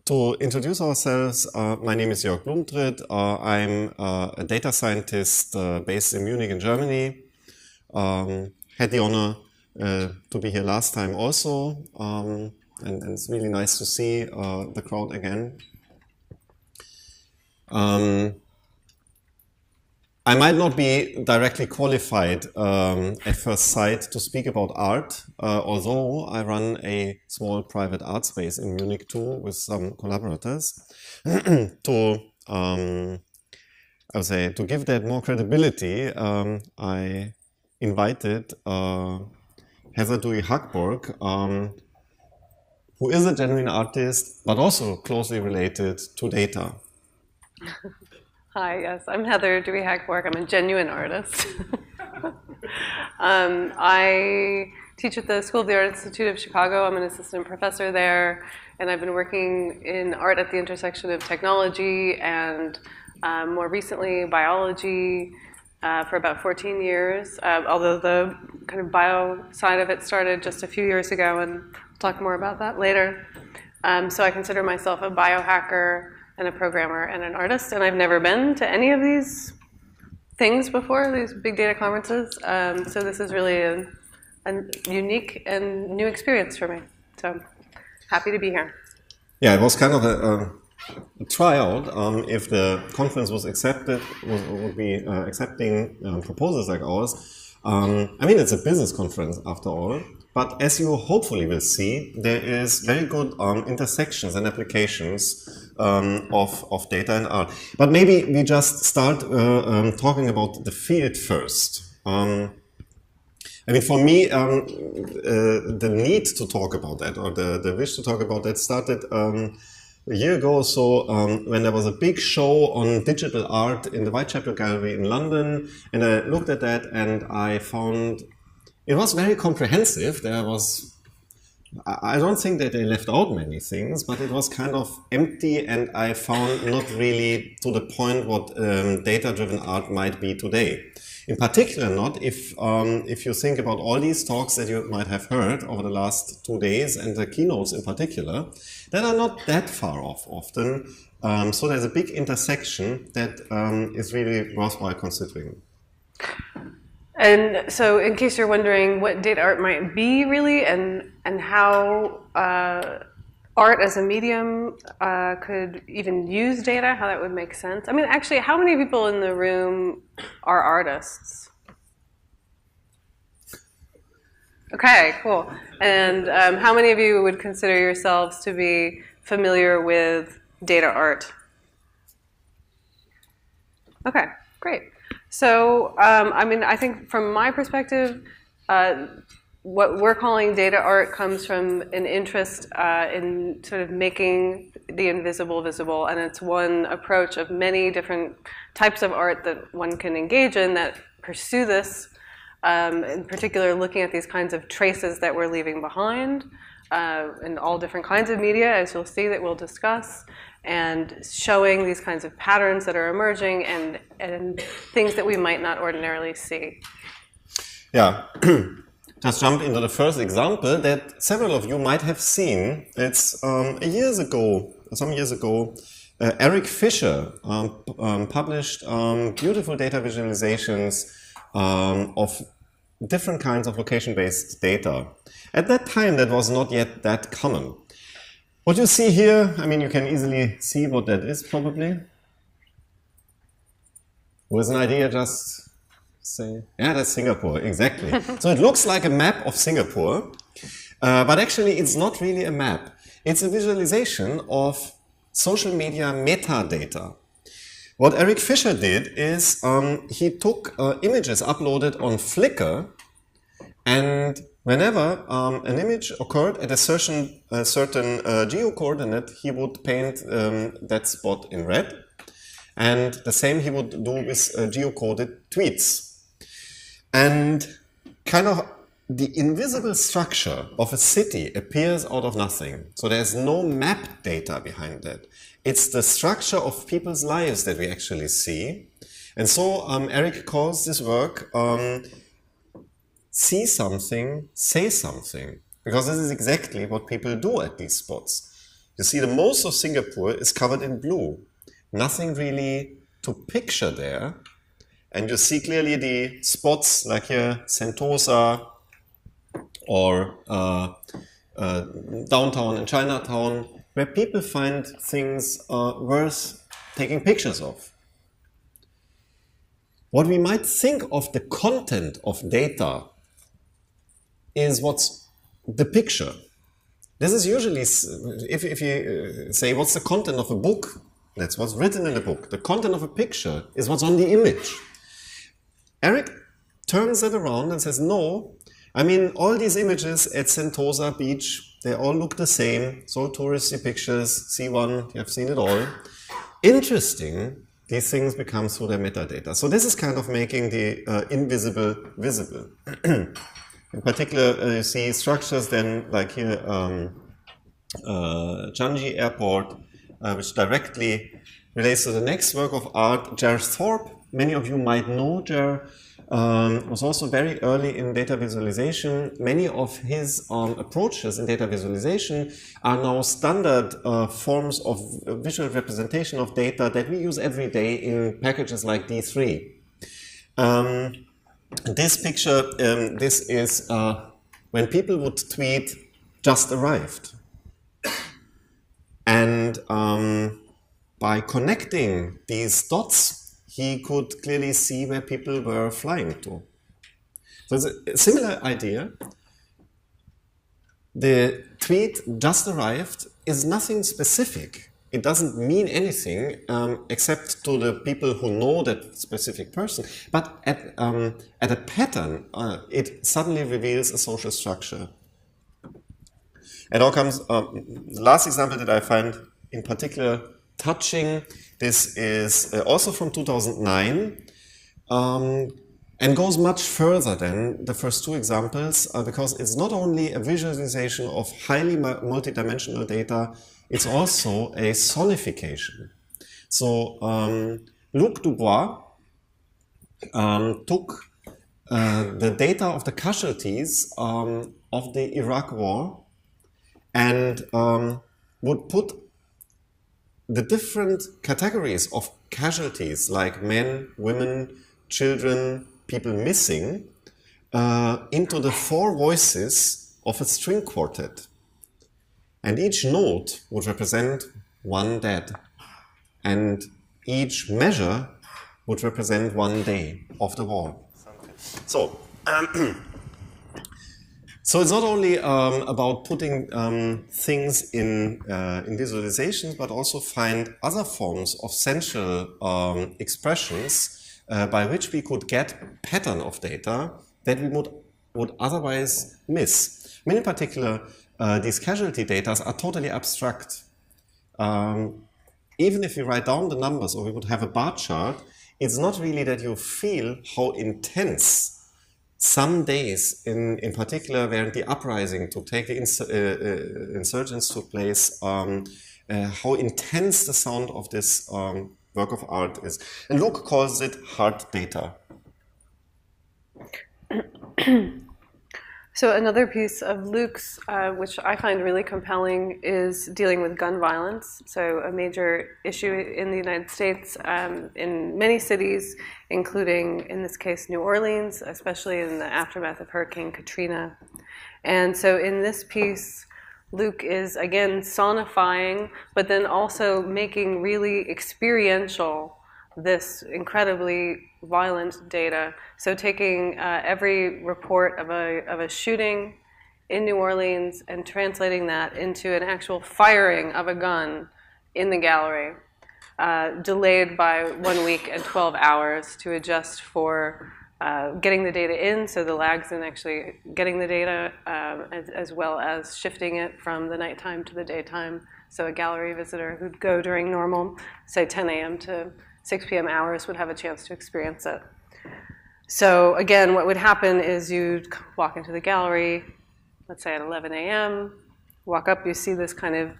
To introduce ourselves, my name is Joerg Blumtritt. I'm a data scientist based in Munich in Germany. Had the honor to be here last time also, and it's really nice to see the crowd again. I might not be directly qualified at first sight to speak about art, although I run a small private art space in Munich too with some collaborators. To give that more credibility, I invited Heather Dewey-Hagborg, who is a genuine artist, but also closely related to data. Hi, yes, I'm Heather Dewey-Hagborg. I'm a genuine artist. I teach at the School of the Art Institute of Chicago. I'm an assistant professor there, and I've been working in art at the intersection of technology and more recently biology for about 14 years, although the kind of bio side of it started just a few years ago, and I'll talk more about that later. So I consider myself a biohacker and a programmer and an artist, and I've never been to any of these things before, these big data conferences. So this is really a unique and new experience for me. So happy to be here. Yeah, it was kind of a tryout if the conference was accepted, would be accepting proposals like ours. I mean, it's a business conference after all. But as you hopefully will see, there is very good intersections and applications of data and art. But maybe we just start talking about the field first. I mean, for me, the need to talk about that, or the wish to talk about that, started a year ago or so when there was a big show on digital art in the Whitechapel Gallery in London. And I looked at that and I found it was very comprehensive. There was, I don't think that they left out many things, but it was kind of empty, and I found not really to the point what data-driven art might be today. In particular, not if you think about all these talks that you might have heard over the last 2 days, and the keynotes in particular, that are not that far off often. So there's a big intersection that is really worthwhile considering. And so in case you're wondering what data art might be really, and how art as a medium could even use data, how that would make sense. I mean, actually, how many people in the room are artists? Okay, cool. And how many of you would consider yourselves to be familiar with data art? Okay, great. So, I mean, I think from my perspective, what we're calling data art comes from an interest in sort of making the invisible visible, and it's one approach of many different types of art that one can engage in that pursue this, in particular looking at these kinds of traces that we're leaving behind in all different kinds of media, as you'll see that we'll discuss, and showing these kinds of patterns that are emerging and things that we might not ordinarily see. Yeah, just jump into the first example that several of you might have seen. It's some years ago, Eric Fisher published beautiful data visualizations of different kinds of location-based data. At that time, that was not yet that common. What you see here, I mean, you can easily see what that is, probably. With an idea, just say, yeah, that's Singapore, exactly. So it looks like a map of Singapore, but actually it's not really a map. It's a visualization of social media metadata. What Eric Fisher did is he took images uploaded on Flickr, and whenever an image occurred at a certain geo-coordinate, he would paint that spot in red. And the same he would do with geo-coded tweets. And kind of the invisible structure of a city appears out of nothing. So there's no map data behind that. It's the structure of people's lives that we actually see. And so Eric calls this work see something, say something. Because this is exactly what people do at these spots. You see, the most of Singapore is covered in blue. Nothing really to picture there. And you see clearly the spots like here, Sentosa or downtown and Chinatown, where people find things worth taking pictures of. What we might think of the content of data is what's the picture. This is usually, if you say, what's the content of a book? That's what's written in the book. The content of a picture is what's on the image. Eric turns it around and says, no, I mean, all these images at Sentosa Beach, they all look the same. It's all touristy pictures. See one, you have seen it all. Interesting, these things become through their metadata. So this is kind of making the invisible visible. In particular, you see structures then, like here, Changi Airport, which directly relates to the next work of art, Jer Thorpe. Many of you might know Jer. Was also very early in data visualization. Many of his approaches in data visualization are now standard forms of visual representation of data that we use every day in packages like D3. This picture, this is when people would tweet, just arrived. And by connecting these dots, he could clearly see where people were flying to. So it's a similar idea. The tweet just arrived is nothing specific. It doesn't mean anything except to the people who know that specific person. But at a pattern, it suddenly reveals a social structure. And now comes the last example that I find in particular touching. This is also from 2009 and goes much further than the first two examples because it's not only a visualization of highly multidimensional data, it's also a sonification. So Luc Dubois took the data of the casualties of the Iraq War and would put the different categories of casualties, like men, women, children, people missing, into the four voices of a string quartet. And each note would represent one dead. And each measure would represent one day of the war. So, so it's not only about putting things in visualizations, but also find other forms of sensual expressions by which we could get pattern of data that we would otherwise miss. I mean, in particular, these casualty data are totally abstract. Even if we write down the numbers or we would have a bar chart, it's not really that you feel how intense some days, in particular, where the uprising to take the insurgents took place, how intense the sound of this work of art is. And Luc calls it hard data. So another piece of Luc's, which I find really compelling, is dealing with gun violence. So a major issue in the United States, in many cities, including, in this case, New Orleans, especially in the aftermath of Hurricane Katrina. And so in this piece, Luc is, again, sonifying, but then also making really experiential this incredibly violent data. So taking every report of a shooting in New Orleans and translating that into an actual firing of a gun in the gallery, delayed by 1 week and 12 hours to adjust for getting the data in, so the lags in actually getting the data, as well as shifting it from the nighttime to the daytime. So a gallery visitor who'd go during normal, say 10 a.m. to 6 p.m. hours would have a chance to experience it. So again, what would happen is you'd walk into the gallery, let's say at 11 a.m., walk up, you see this kind of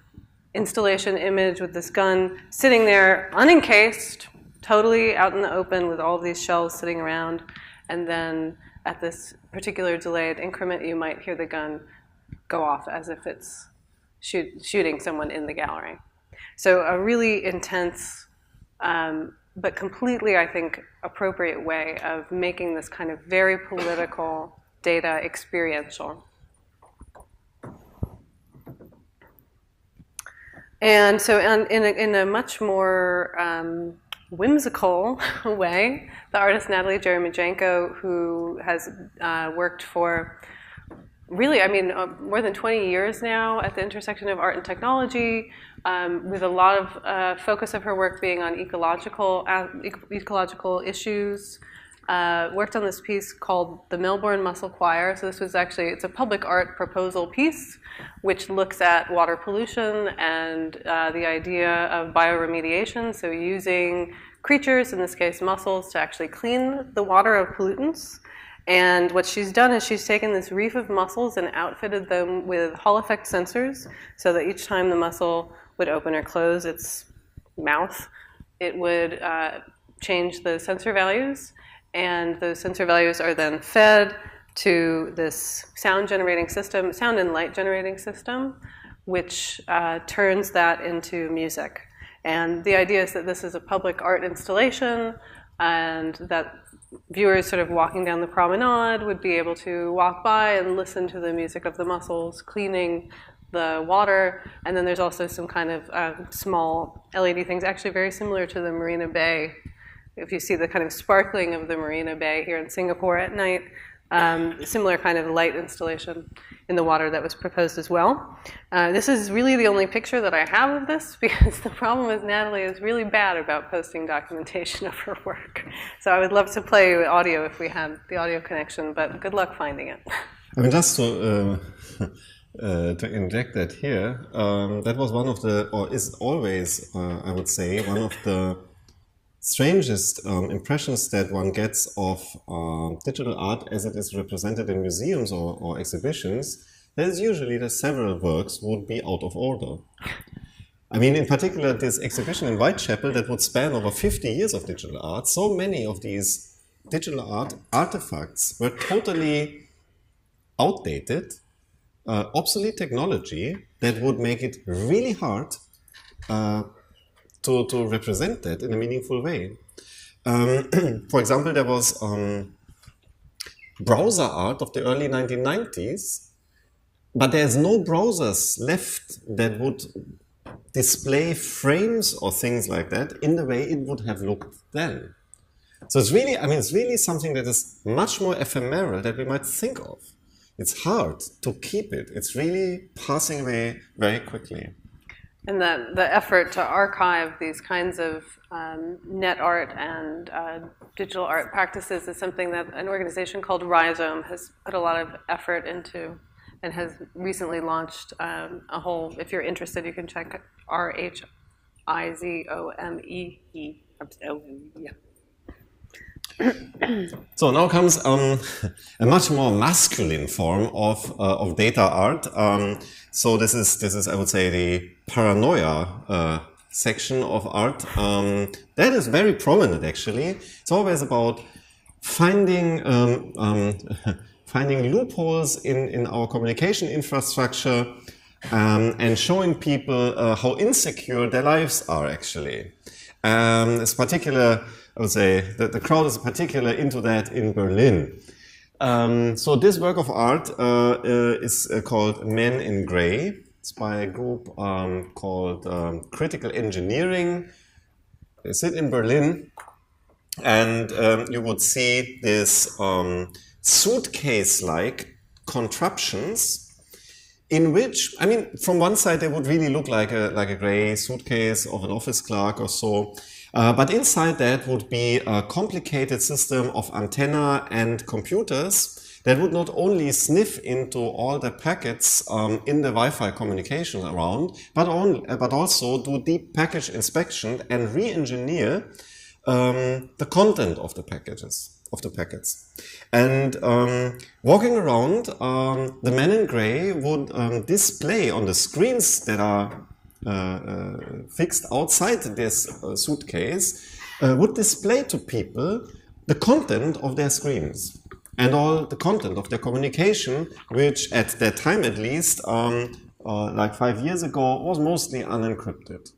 installation image with this gun sitting there unencased, totally out in the open with all these shells sitting around. And then at this particular delayed increment, you might hear the gun go off as if it's shooting someone in the gallery. So a really intense, but completely, I think, appropriate way of making this kind of very political data experiential. And so in a much more whimsical way, the artist Natalie Jeremijenko, who has worked for really, I mean, more than 20 years now at the intersection of art and technology, with a lot of focus of her work being on ecological issues. Worked on this piece called the Melbourne Mussel Choir. So this was actually, it's a public art proposal piece which looks at water pollution and the idea of bioremediation, so using creatures, in this case mussels, to actually clean the water of pollutants. And what she's done is she's taken this reef of mussels and outfitted them with Hall effect sensors, so that each time the mussel would open or close its mouth, it would change the sensor values. And those sensor values are then fed to this sound generating system, sound and light generating system, which turns that into music. And the idea is that this is a public art installation, and that viewers sort of walking down the promenade would be able to walk by and listen to the music of the mussels cleaning the water. And then there's also some kind of small LED things, actually very similar to the Marina Bay. If you see the kind of sparkling of the Marina Bay here in Singapore at night, similar kind of light installation in the water that was proposed as well. This is really the only picture that I have of this, because the problem is Natalie is really bad about posting documentation of her work. So I would love to play audio if we had the audio connection, but good luck finding it. I mean, just to inject that here, that was one of the, or is always, I would say, one of the strangest impressions that one gets of digital art as it is represented in museums or exhibitions. There's usually that several works would be out of order. I mean, in particular, this exhibition in Whitechapel that would span over 50 years of digital art, so many of these digital art artifacts were totally outdated, obsolete technology that would make it really hard to represent that in a meaningful way. For example, there was browser art of the early 1990s, but there's no browsers left that would display frames or things like that in the way it would have looked then. So it's really, I mean, it's really something that is much more ephemeral than we might think of. It's hard to keep it. It's really passing away very quickly. And the effort to archive these kinds of net art and digital art practices is something that an organization called Rhizome has put a lot of effort into, and has recently launched a whole, if you're interested, you can check RHIZOME. Yeah. So now comes a much more masculine form of data art. So this is I would say the paranoia section of art. That is very prominent actually. It's always about finding finding loopholes in our communication infrastructure and showing people how insecure their lives are actually. It's particular. I would say that the crowd is particularly into that in Berlin. So this work of art is called Men in Grey. It's by a group called Critical Engineering. They sit in Berlin, and you would see this suitcase-like contraptions in which, I mean, from one side they would really look like a grey suitcase of an office clerk or so. But inside that would be a complicated system of antenna and computers that would not only sniff into all the packets in the Wi-Fi communication around, but also do deep package inspection and re-engineer the content of the packets. And walking around, the men in grey would display on the screens that are fixed outside this suitcase, would display to people the content of their screens and all the content of their communication, which at that time at least like 5 years ago, was mostly unencrypted.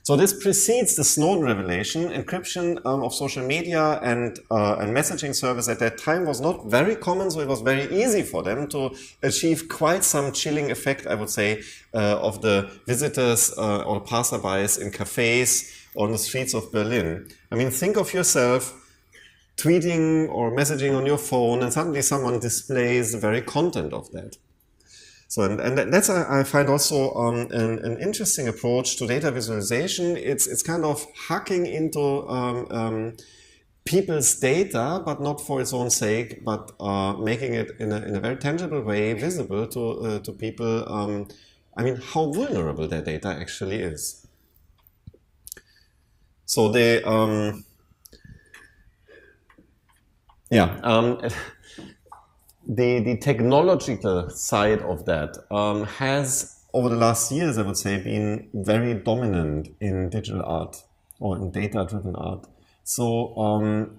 So this precedes the Snowden revelation. Encryption of social media and messaging service at that time was not very common, so it was very easy for them to achieve quite some chilling effect, I would say, of the visitors or passerbys in cafes or on the streets of Berlin. I mean, think of yourself tweeting or messaging on your phone, and suddenly someone displays the very content of that. So, and that's, I find also an interesting approach to data visualization. It's kind of hacking into people's data, but not for its own sake, but making it in a very tangible way visible to people. I mean, how vulnerable their data actually is. So they, The technological side of that has, over the last years, I would say, been very dominant in digital art or in data-driven art. So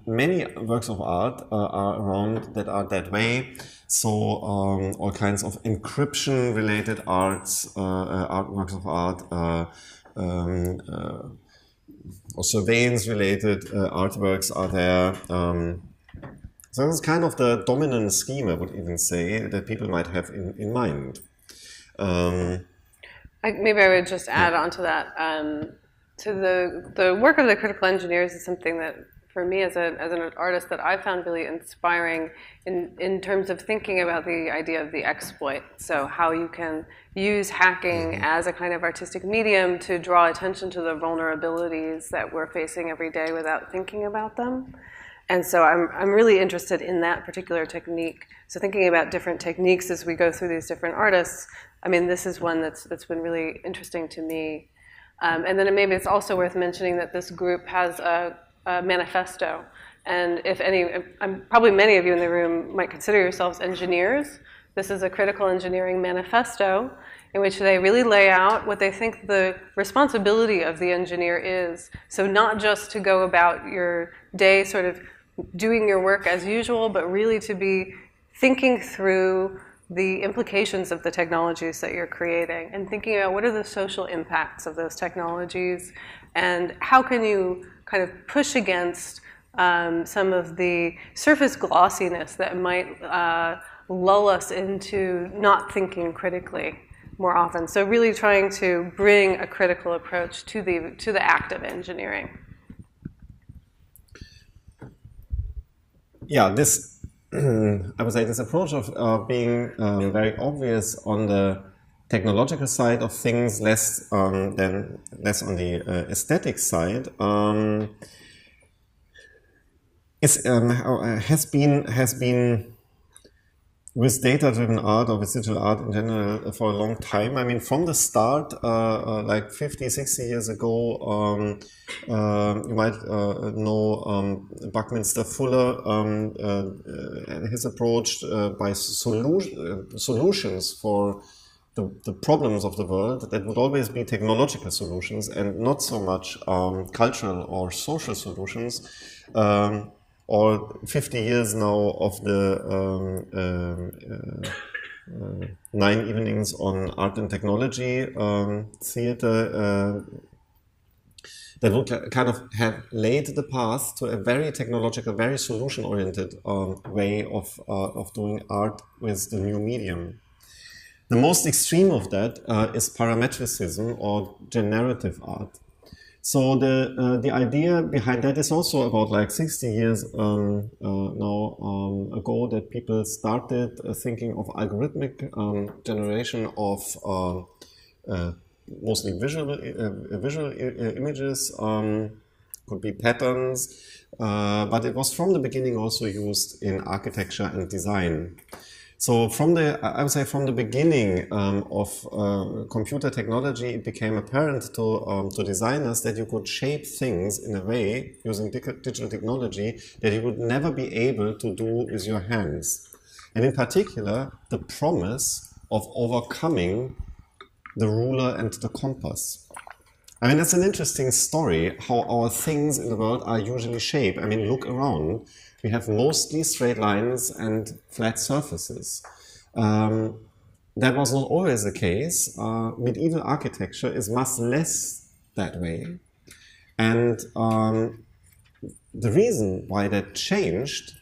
many works of art are around that are that way. So all kinds of encryption-related arts, works of art, or surveillance-related artworks are there. So this is kind of the dominant scheme, I would even say, that people might have in mind. Maybe I would just add on to that. To the work of the critical engineers is something that, for me as an artist, that I found really inspiring in terms of thinking about the idea of the exploit. So how you can use hacking as a kind of artistic medium to draw attention to the vulnerabilities that we're facing every day without thinking about them. And so I'm really interested in that particular technique. So thinking about different techniques as we go through these different artists, I mean, this is one that's been really interesting to me. And then maybe it's also worth mentioning that this group has a manifesto. And if any, probably many of you in the room might consider yourselves engineers. This is a critical engineering manifesto in which they really lay out what they think the responsibility of the engineer is. So not just to go about your day sort of doing your work as usual, but really to be thinking through the implications of the technologies that you're creating and thinking about what are the social impacts of those technologies and how can you kind of push against some of the surface glossiness that might lull us into not thinking critically more often. So really trying to bring a critical approach to the act of engineering. Yeah, this I would say this approach of being very obvious on the technological side of things, less on the aesthetic side, has been with data-driven art or with digital art in general for a long time. I mean, from the start, like 50, 60 years ago, you might know Buckminster Fuller and his approach by solutions for the problems of the world that would always be technological solutions and not so much cultural or social solutions. Or 50 years now of the 9 evenings on art and technology theater that would kind of have laid the path to a very technological, very solution-oriented way of doing art with the new medium. The most extreme of that is parametricism or generative art. So the idea behind that is also about like 60 years ago that people started thinking of algorithmic generation of mostly visual images, could be patterns, but it was from the beginning also used in architecture and design. So I would say from the beginning of computer technology, it became apparent to designers that you could shape things in a way using digital technology that you would never be able to do with your hands. And in particular, the promise of overcoming the ruler and the compass. I mean, it's an interesting story how our things in the world are usually shaped. I mean, look around. We have mostly straight lines and flat surfaces. that was not always the case. Medieval architecture is much less that way. And the reason why that changed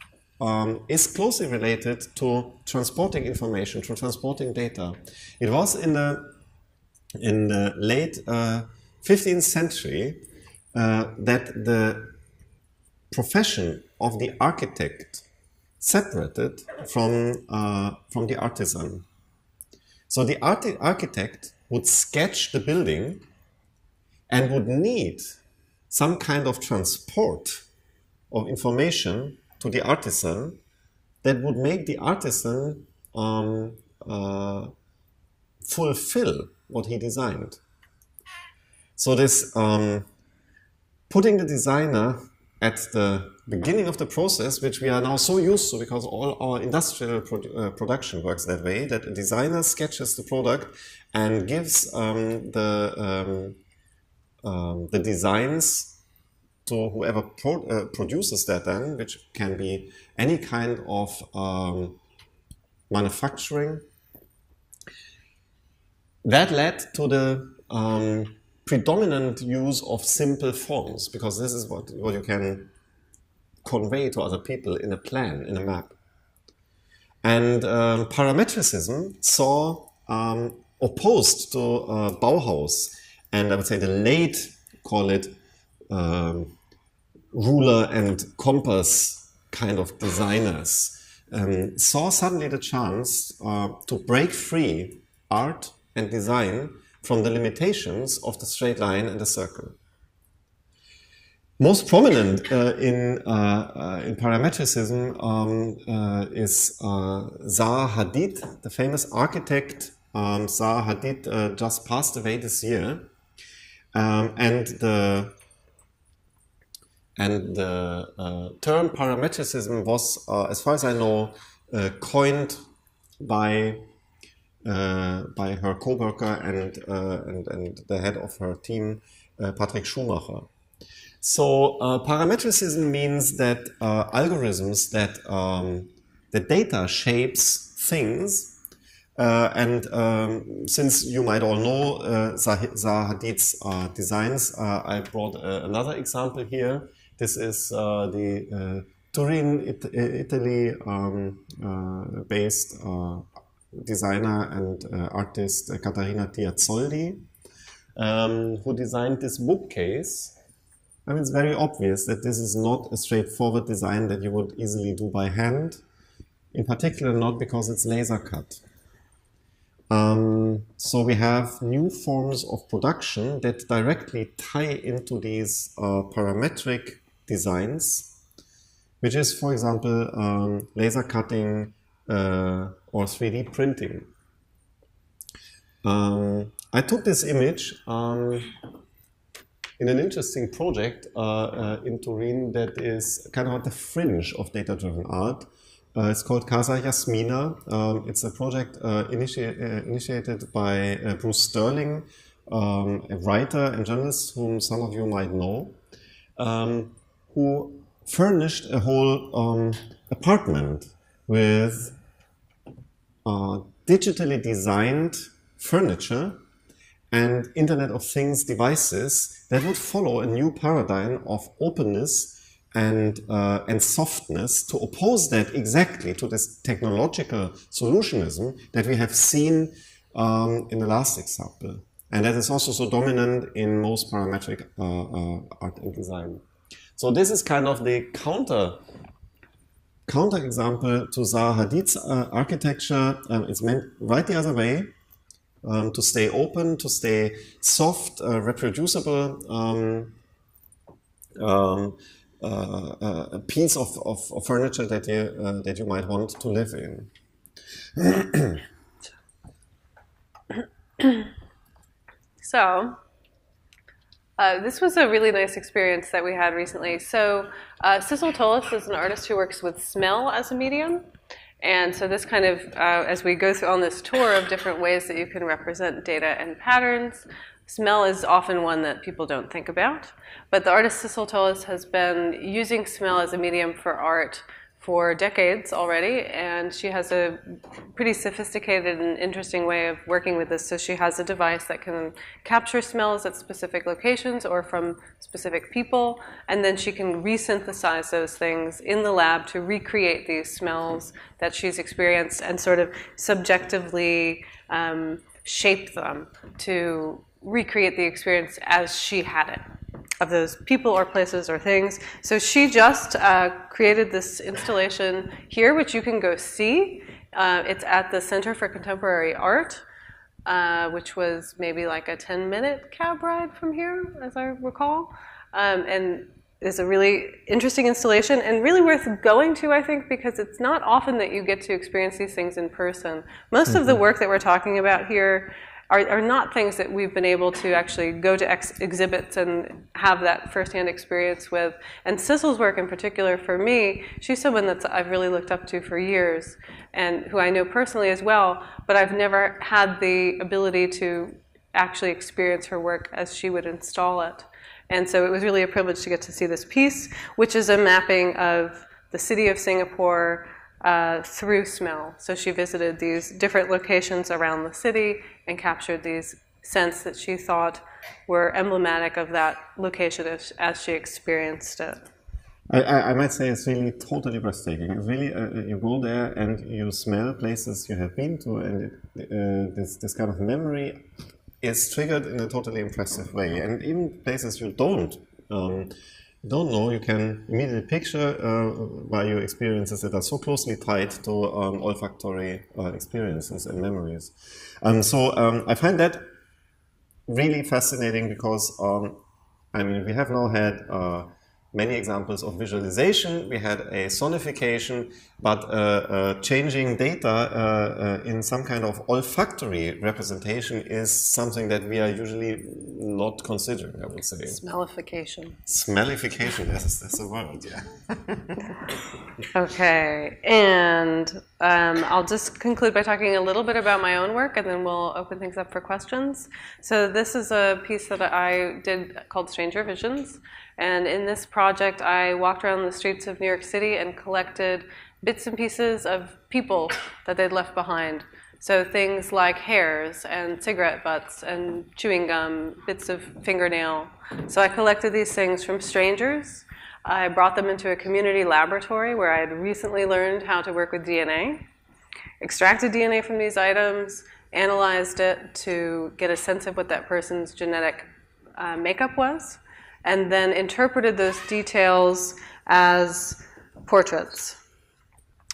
is closely related to transporting information, to transporting data. It was in the late 15th century that the profession of the architect separated from the artisan. So the architect would sketch the building and would need some kind of transport of information to the artisan that would make the artisan fulfill what he designed. So this putting the designer at the beginning of the process, which we are now so used to because all our industrial production works that way, that a designer sketches the product and gives the designs to whoever produces that then, which can be any kind of manufacturing. That led to the predominant use of simple forms, because this is what you can convey to other people in a plan, in a map. And parametricism saw opposed to Bauhaus, and I would say the late, call it ruler and compass kind of designers, saw suddenly the chance to break free art and design from the limitations of the straight line and the circle. Most prominent in parametricism is Zaha Hadid, the famous architect. Zaha Hadid just passed away this year, and the term parametricism was, as far as I know, coined by her co-worker and the head of her team, Patrick Schumacher. So parametricism means that algorithms that the data shapes things, and since you might all know Zaha Hadid's designs, I brought another example here. This is the Turin, Italy based designer and artist Caterina Tiazzoldi, who designed this bookcase. I mean, it's very obvious that this is not a straightforward design that you would easily do by hand, in particular not because it's laser cut. So we have new forms of production that directly tie into these parametric designs, which is, for example, laser cutting or 3D printing. I took this image in an interesting project in Turin that is kind of at the fringe of data-driven art. It's called Casa Yasmina. It's a project initiated by Bruce Sterling, a writer and journalist whom some of you might know, who furnished a whole apartment with digitally designed furniture and Internet of Things devices that would follow a new paradigm of openness and softness to oppose that exactly to this technological solutionism that we have seen in the last example. And that is also so dominant in most parametric art and design. So this is kind of the counter example to Zaha Hadid's architecture. It's meant right the other way, to stay open, to stay soft, reproducible, a piece of furniture that you might want to live in. So, this was a really nice experience that we had recently. So, Sissel Tullis is an artist who works with smell as a medium. And so this kind of, as we go through on this tour of different ways that you can represent data and patterns, smell is often one that people don't think about. But the artist Sissel Tullis has been using smell as a medium for art for decades already, and she has a pretty sophisticated and interesting way of working with this. So she has a device that can capture smells at specific locations or from specific people, and then she can resynthesize those things in the lab to recreate these smells that she's experienced and sort of subjectively shape them to recreate the experience as she had it, of those people or places or things. So she just created this installation here, which you can go see. It's at the Center for Contemporary Art, which was maybe like a 10-minute cab ride from here, as I recall. And it's a really interesting installation and really worth going to, I think, because it's not often that you get to experience these things in person. Most of the work that we're talking about here are not things that we've been able to actually go to exhibits and have that firsthand experience with. And Sissel's work in particular, for me, she's someone that I've really looked up to for years and who I know personally as well, but I've never had the ability to actually experience her work as she would install it. And so it was really a privilege to get to see this piece, which is a mapping of the city of Singapore through smell. So she visited these different locations around the city and captured these scents that she thought were emblematic of that location as she experienced it. I might say it's really totally breathtaking. It's really, you go there and you smell places you have been to, and this kind of memory is triggered in a totally impressive way. And even places you don't know, you can immediately picture by your experiences that are so closely tied to olfactory experiences and memories. So I find that really fascinating because, I mean, we have now had many examples of visualization. We had a sonification, but changing data in some kind of olfactory representation is something that we are usually not considering, I would say. Smellification. Smellification, that's a word, yeah. Okay, and I'll just conclude by talking a little bit about my own work, and then we'll open things up for questions. So this is a piece that I did called Stranger Visions. And in this project, I walked around the streets of New York City and collected bits and pieces of people that they'd left behind. So things like hairs and cigarette butts and chewing gum, bits of fingernail. So I collected these things from strangers. I brought them into a community laboratory where I had recently learned how to work with DNA, extracted DNA from these items, analyzed it to get a sense of what that person's genetic makeup was, and then interpreted those details as portraits.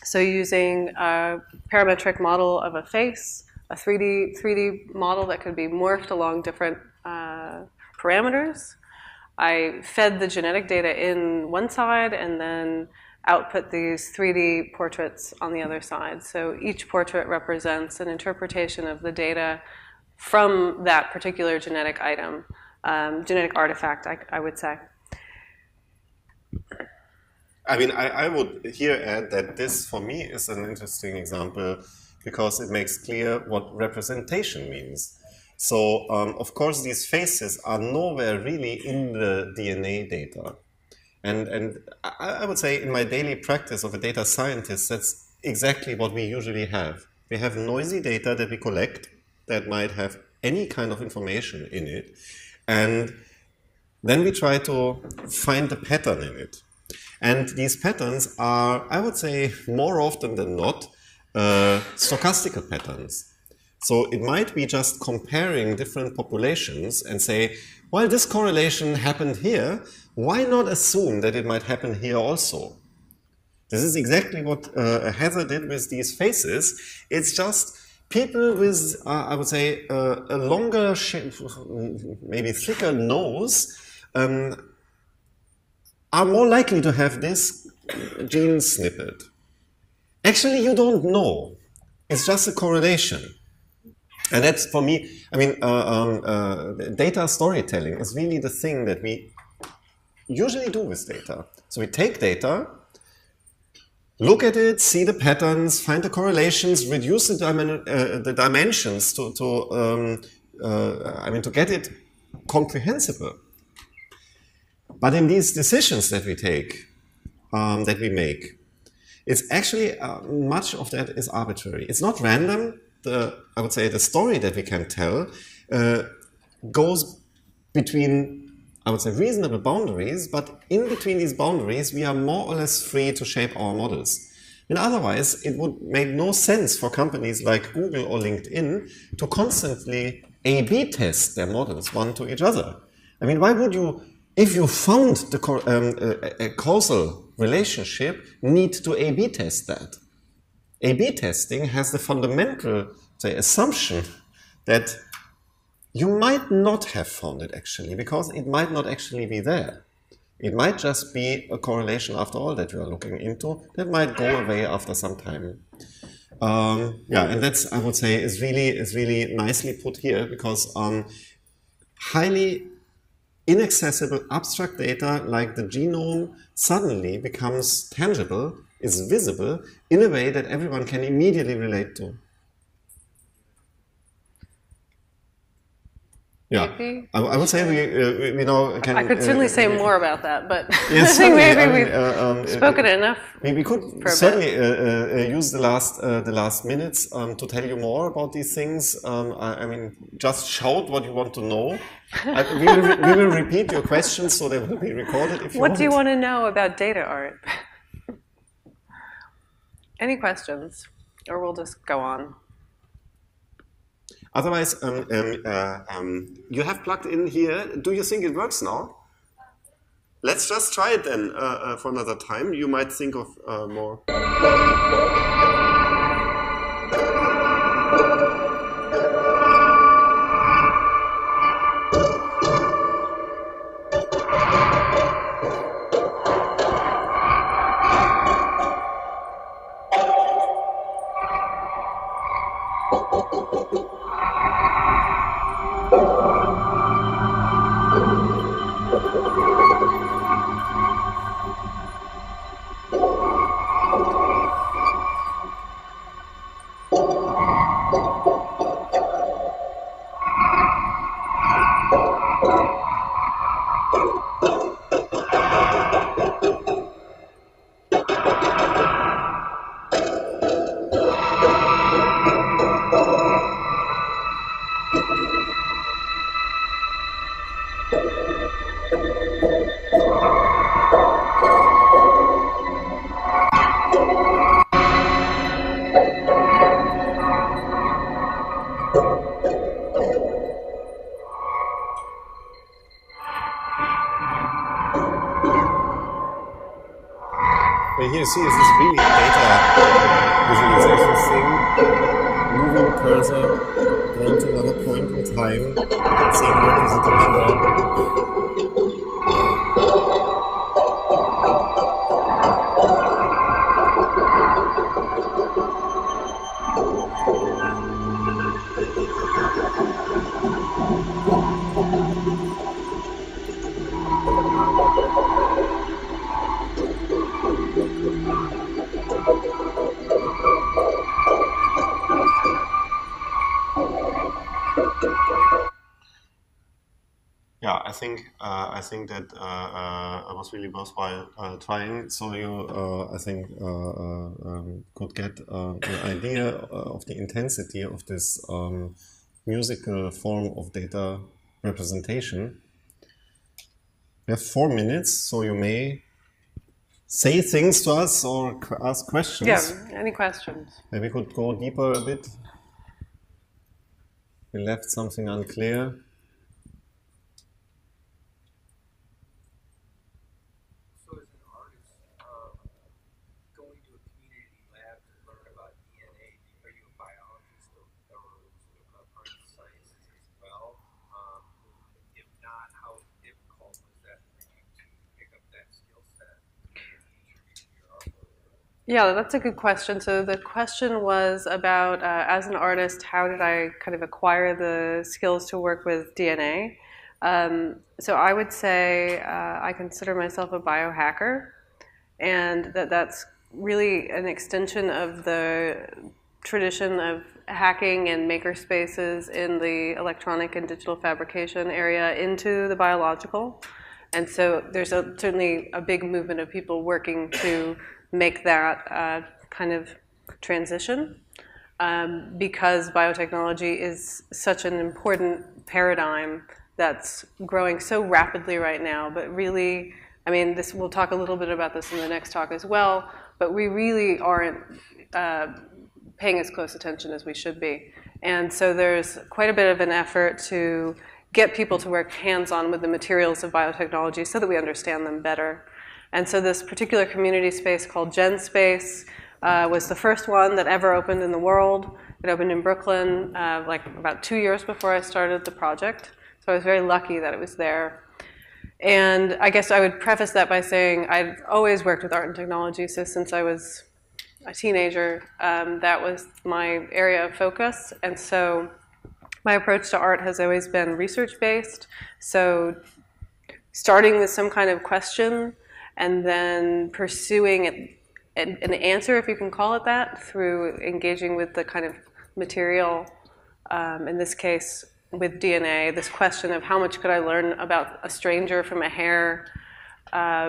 So using a parametric model of a face, a 3D model that could be morphed along different parameters. I fed the genetic data in one side and then output these 3D portraits on the other side. So each portrait represents an interpretation of the data from that particular genetic item. Genetic artifact, I would say. I mean, I would here add that this, for me, is an interesting example because it makes clear what representation means. So, of course, these faces are nowhere really in the DNA data. And I would say in my daily practice of a data scientist, that's exactly what we usually have. We have noisy data that we collect that might have any kind of information in it. And then we try to find a pattern in it. And these patterns are, I would say, more often than not, stochastical patterns. So it might be just comparing different populations and say, well, this correlation happened here, why not assume that it might happen here also? This is exactly what Heather did with these faces. It's just people with, I would say, a longer, maybe thicker nose are more likely to have this gene snippet. Actually, you don't know. It's just a correlation. And that's, for me, I mean, data storytelling is really the thing that we usually do with data. So we take data, look at it, see the patterns, find the correlations, reduce the dimensions to get it comprehensible. But in these decisions that we take, that we make, it's actually much of that is arbitrary. It's not random. I would say the story that we can tell goes between, I would say, reasonable boundaries, but in between these boundaries, we are more or less free to shape our models. And otherwise, it would make no sense for companies like Google or LinkedIn to constantly A/B test their models one to each other. I mean, why would you, if you found a causal relationship, need to A/B test that? A/B testing has the fundamental, say, assumption that you might not have found it actually, because it might not actually be there. It might just be a correlation after all that you are looking into that might go away after some time. Yeah, and that's, I would say, is really nicely put here, because highly inaccessible abstract data like the genome suddenly becomes tangible, is visible in a way that everyone can immediately relate to. Yeah, I would say we know. I could certainly say more about that, but yes, I think maybe we've spoken enough. We could certainly use the last minutes to tell you more about these things. I mean, just shout what you want to know. We will repeat your questions, so they will be recorded. If you what do you want to know about data art? Any questions, or we'll just go on. Otherwise, you have plugged in here. Do you think it works now? Let's just try it then for another time. You might think of more. Here you see is this really data visualization thing, moving the cursor, going to another point in time, seeing the representation there. Yeah, I think that was really worthwhile trying. So you, I think, could get an idea of the intensity of this musical form of data representation. We have 4 minutes, so you may say things to us or ask questions. Yeah, any questions? Maybe we could go deeper a bit. We left something unclear. Yeah, that's a good question. So the question was about, as an artist, how did I kind of acquire the skills to work with DNA? So I would say I consider myself a biohacker, and that's really an extension of the tradition of hacking and maker spaces in the electronic and digital fabrication area into the biological. And so there's certainly a big movement of people working to make that kind of transition, because biotechnology is such an important paradigm that's growing so rapidly right now. But really, I mean, we'll talk a little bit about this in the next talk as well, but we really aren't paying as close attention as we should be. And so there's quite a bit of an effort to get people to work hands-on with the materials of biotechnology so that we understand them better. And so this particular community space called GenSpace was the first one that ever opened in the world. It opened in Brooklyn like about 2 years before I started the project. So I was very lucky that it was there. And I guess I would preface that by saying I've always worked with art and technology. So since I was a teenager, that was my area of focus. And so my approach to art has always been research-based. So starting with some kind of question and then pursuing an answer, if you can call it that, through engaging with the kind of material, in this case with DNA. This question of how much could I learn about a stranger from a hair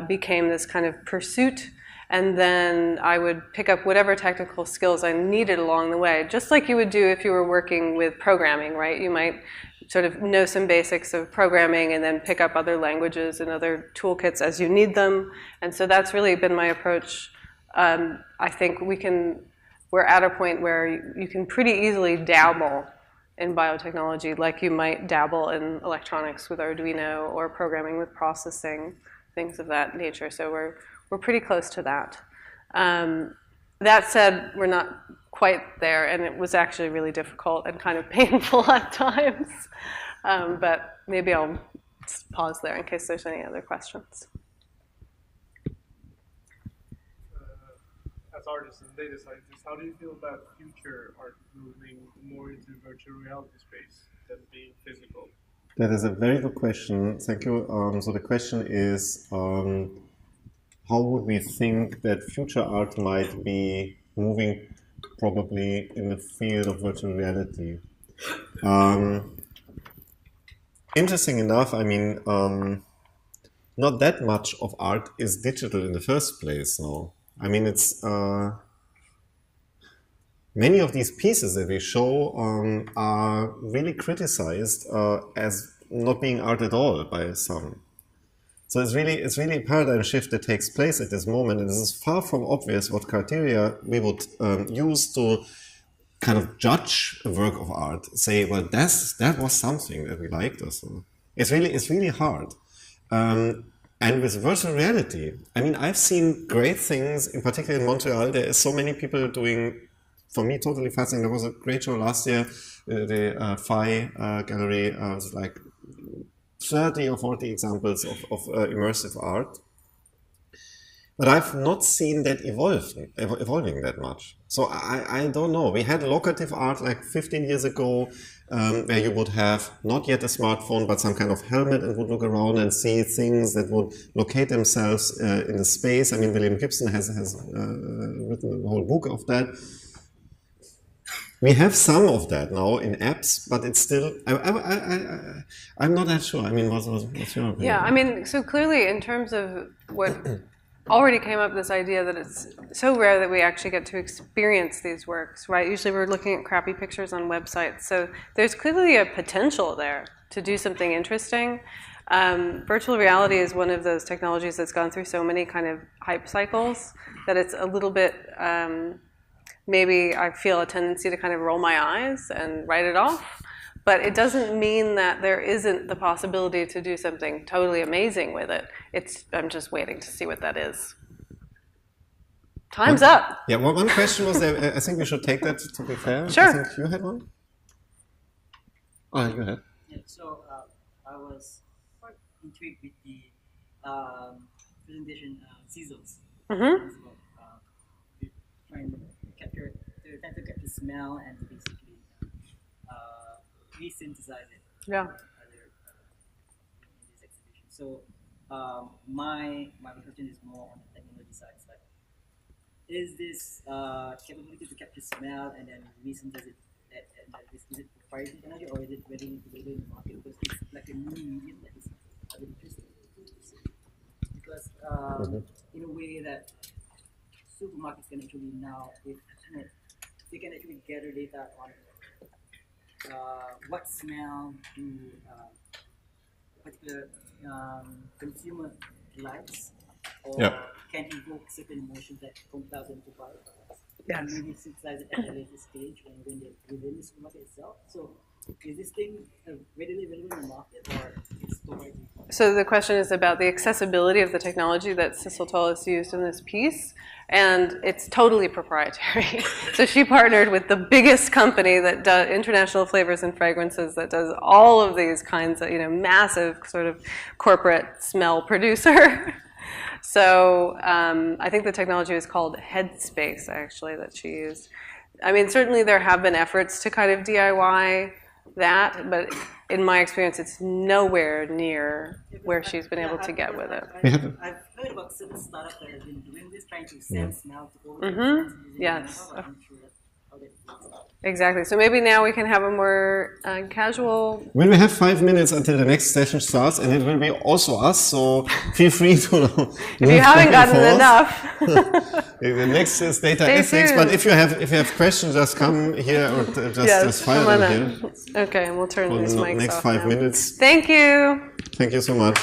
became this kind of pursuit. And then I would pick up whatever technical skills I needed along the way, just like you would do if you were working with programming, right? You might sort of know some basics of programming and then pick up other languages and other toolkits as you need them. And so that's really been my approach. I think we're at a point where you can pretty easily dabble in biotechnology like you might dabble in electronics with Arduino or programming with processing, things of that nature. So we're pretty close to that. That said, we're not quite there, and it was actually really difficult and kind of painful at times. But maybe I'll pause there in case there's any other questions. As artists and data scientists, how do you feel about future art moving more into virtual reality space than being physical? That is a very good question. Thank you. So the question is, how would we think that future art might be moving probably in the field of virtual reality? Interesting enough, I mean, not that much of art is digital in the first place now. I mean, it's many of these pieces that we show are really criticized as not being art at all by some. So it's really a paradigm shift that takes place at this moment, and this is far from obvious what criteria we would use to kind of judge a work of art. Say, well, that was something that we liked or so. It's really hard. And with virtual reality, I mean, I've seen great things, in particular in Montreal. There is so many people doing, for me, totally fascinating. There was a great show last year, the Phi Gallery. Was like 30 or 40 examples of immersive art. But I've not seen that evolving that much. So I don't know. We had locative art like 15 years ago, where you would have not yet a smartphone, but some kind of helmet and would look around and see things that would locate themselves in the space. I mean, William Gibson has written a whole book of that. We have some of that now in apps, but it's still, I'm not that sure. I mean, what's your opinion? Yeah, I mean, so clearly in terms of what already came up, this idea that it's so rare that we actually get to experience these works, right? Usually we're looking at crappy pictures on websites. So there's clearly a potential there to do something interesting. Virtual reality is one of those technologies that's gone through so many kind of hype cycles that it's a little bit, maybe I feel a tendency to kind of roll my eyes and write it off. But it doesn't mean that there isn't the possibility to do something totally amazing with it. I'm just waiting to see what that is. Time's up. Yeah, well, one question was there. I think we should take that, to be fair. Sure. I think you had one? Oh, go ahead. Yeah, so I was quite intrigued with the presentation sizzles. Mm-hmm. Trying to capture the smell and basically re-synthesize it. Yeah. In this exhibition. So my question is more on the technology side. Like, is this capability to capture smell and then re-synthesize it? Is it proprietary technology or is it ready available in the market? Because it's like a new medium that is interesting. Because in a way that markets can actually now, if they can actually gather data on what smell do particular consumer likes, or can evoke certain emotions that compel them to buy. Yes. And maybe synthesize it at a later stage and when they're within the supermarket itself. So is this thing readily available in the market, or it's already? So the question is about the accessibility of the technology that Sissel has used in this piece, and it's totally proprietary. So she partnered with the biggest company that does international flavors and fragrances, that does all of these kinds of, massive sort of corporate smell producer. So I think the technology is called Headspace, actually, that she used. I mean, certainly there have been efforts to kind of DIY that, but in my experience, it's nowhere near where she's been able to get with it. I've heard about certain startups that have been doing this, trying to send smell to all Yes. I'm sure how that works. Exactly. So maybe now we can have a more casual. When we have 5 minutes until the next session starts, and it will be also us, so feel free to. If you haven't gotten enough. The next is data Stay ethics, tuned. but if you have questions, just come here or just file come them on here. in. Okay, and we'll turn For these the mics next off 5 now. minutes. Thank you. Thank you so much.